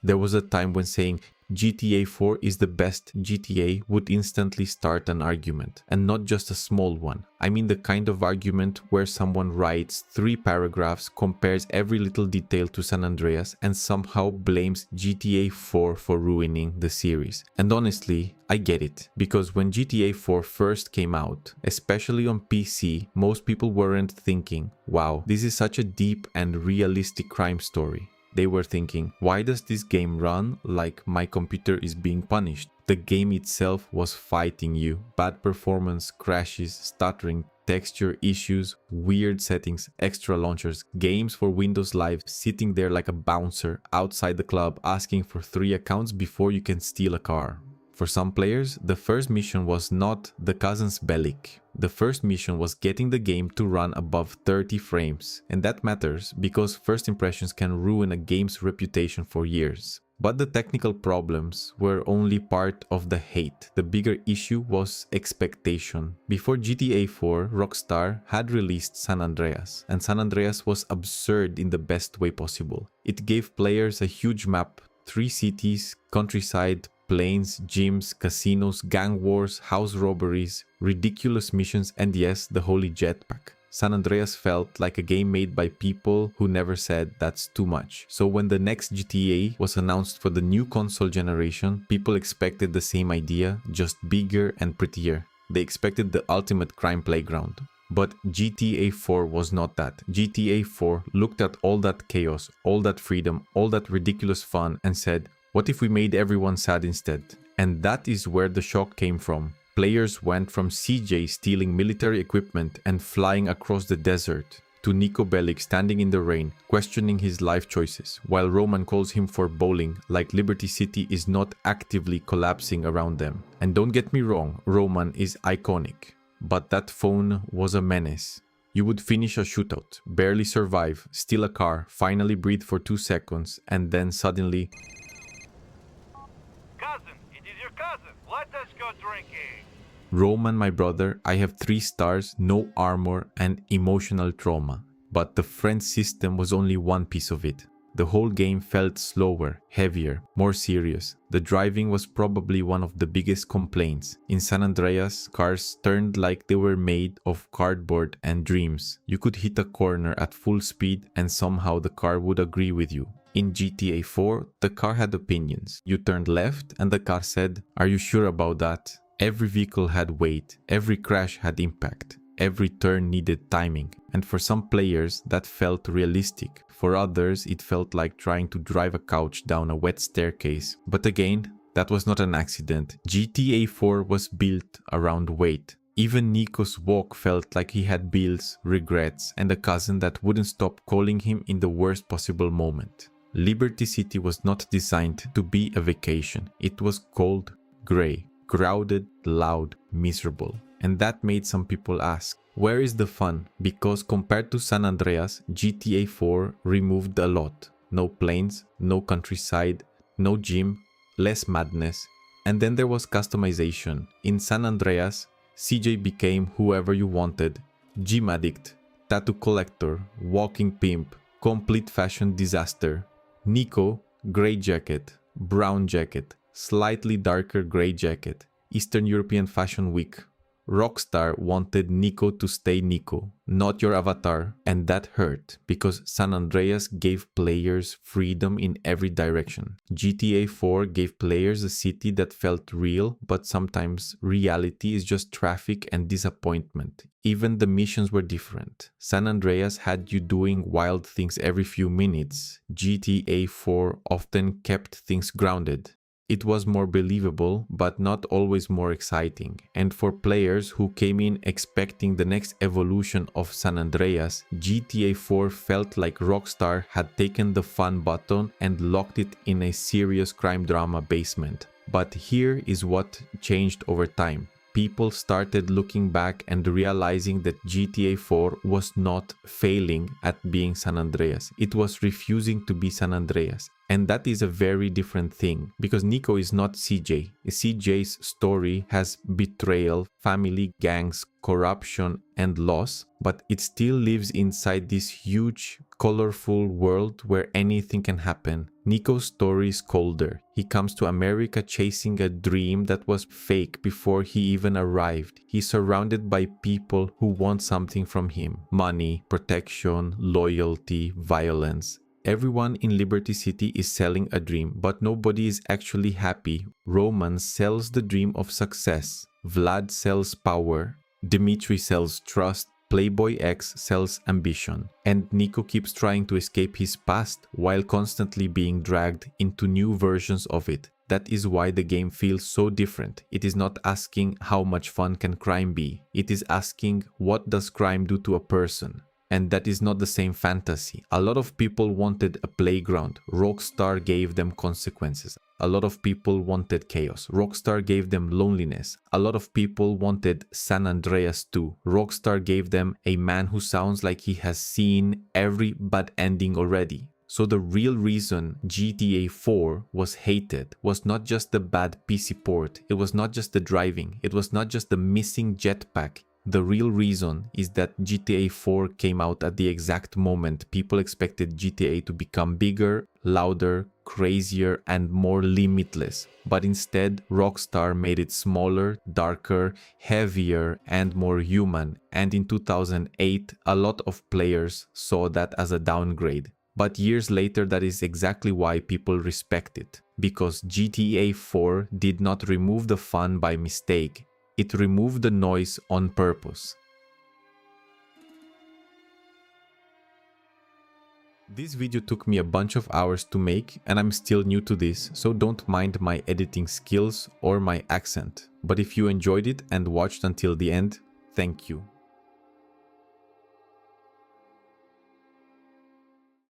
There was a time when saying GTA 4 is the best GTA would instantly start an argument, and not just a small one. I mean the kind of argument where someone writes 3 paragraphs, compares every little detail to San Andreas, and somehow blames GTA 4 for ruining the series. And honestly, I get it, because when GTA 4 first came out, especially on PC, most people weren't thinking, wow, this is such a deep and realistic crime story. They were thinking, why does this game run like my computer is being punished? The game itself was fighting you. Bad performance, crashes, stuttering, texture issues, weird settings, extra launchers, games for Windows Live sitting there like a bouncer outside the club asking for 3 accounts before you can steal a car. For some players, the first mission was not the Kazan's Bellic. The first mission was getting the game to run above 30 frames. And that matters because first impressions can ruin a game's reputation for years. But the technical problems were only part of the hate. The bigger issue was expectation. Before GTA 4, Rockstar had released San Andreas, and San Andreas was absurd in the best way possible. It gave players a huge map, 3 cities, countryside, planes, gyms, casinos, gang wars, house robberies, ridiculous missions, and yes, the holy jetpack. San Andreas felt like a game made by people who never said that's too much. So when the next GTA was announced for the new console generation, people expected the same idea, just bigger and prettier. They expected the ultimate crime playground. But GTA 4 was not that. GTA 4 looked at all that chaos, all that freedom, all that ridiculous fun and said, what if we made everyone sad instead? And that is where the shock came from. Players went from CJ stealing military equipment and flying across the desert to Niko Bellic standing in the rain, questioning his life choices, while Roman calls him for bowling like Liberty City is not actively collapsing around them. And don't get me wrong, Roman is iconic. But that phone was a menace. You would finish a shootout, barely survive, steal a car, finally breathe for 2 seconds, and then suddenly... Cousin, it is your cousin. Let us go drinking. Roman, my brother, I have 3 stars, no armor, and emotional trauma. But the friend system was only one piece of it. The whole game felt slower, heavier, more serious. The driving was probably one of the biggest complaints. In San Andreas, cars turned like they were made of cardboard and dreams. You could hit a corner at full speed and somehow the car would agree with you. In GTA 4, the car had opinions. You turned left and the car said, "Are you sure about that?" Every vehicle had weight, every crash had impact. Every turn needed timing, and for some players that felt realistic. For others, it felt like trying to drive a couch down a wet staircase. But again, that was not an accident. GTA 4 was built around weight. Even Niko's walk felt like he had bills, regrets, and a cousin that wouldn't stop calling him in the worst possible moment. Liberty City was not designed to be a vacation. It was cold, grey, crowded, loud, miserable. And that made some people ask, where is the fun? Because compared to San Andreas, GTA 4 removed a lot. No planes, no countryside, no gym, less madness. And then there was customization. In San Andreas, CJ became whoever you wanted. Gym addict, tattoo collector, walking pimp, complete fashion disaster. Niko, grey jacket, brown jacket, slightly darker grey jacket, Eastern European Fashion Week. Rockstar wanted Niko to stay Niko, not your avatar, and that hurt because San Andreas gave players freedom in every direction. GTA 4 gave players a city that felt real, but sometimes reality is just traffic and disappointment. Even the missions were different. San Andreas had you doing wild things every few minutes. GTA 4 often kept things grounded. It was more believable, but not always more exciting. And for players who came in expecting the next evolution of San Andreas, GTA 4 felt like Rockstar had taken the fun button and locked it in a serious crime drama basement. But here is what changed over time. People started looking back and realizing that GTA 4 was not failing at being San Andreas. It was refusing to be San Andreas. And that is a very different thing, because Niko is not CJ. CJ's story has betrayal, family, gangs, corruption, and loss, but it still lives inside this huge colorful world where anything can happen. Nico's story is colder. He comes to America chasing a dream that was fake before he even arrived. He's surrounded by people who want something from him: money, protection, loyalty, violence. Everyone in Liberty City is selling a dream, but nobody is actually happy. Roman sells the dream of success. Vlad sells power. Dimitri sells trust. Playboy X sells ambition. And Nico keeps trying to escape his past while constantly being dragged into new versions of it. That is why the game feels so different. It is not asking how much fun can crime be. It is asking what does crime do to a person. And that is not the same fantasy. A lot of people wanted a playground. Rockstar gave them consequences. A lot of people wanted chaos. Rockstar gave them loneliness. A lot of people wanted San Andreas 2. Rockstar gave them a man who sounds like he has seen every bad ending already. So the real reason GTA 4 was hated was not just the bad PC port. It was not just the driving. It was not just the missing jetpack. The real reason is that GTA 4 came out at the exact moment people expected GTA to become bigger, louder, crazier, and more limitless. But instead, Rockstar made it smaller, darker, heavier, and more human. And in 2008, a lot of players saw that as a downgrade. But years later, that is exactly why people respect it. Because GTA 4 did not remove the fun by mistake. It removed the noise on purpose. This video took me a bunch of hours to make, and I'm still new to this, so don't mind my editing skills or my accent. But if you enjoyed it and watched until the end, thank you.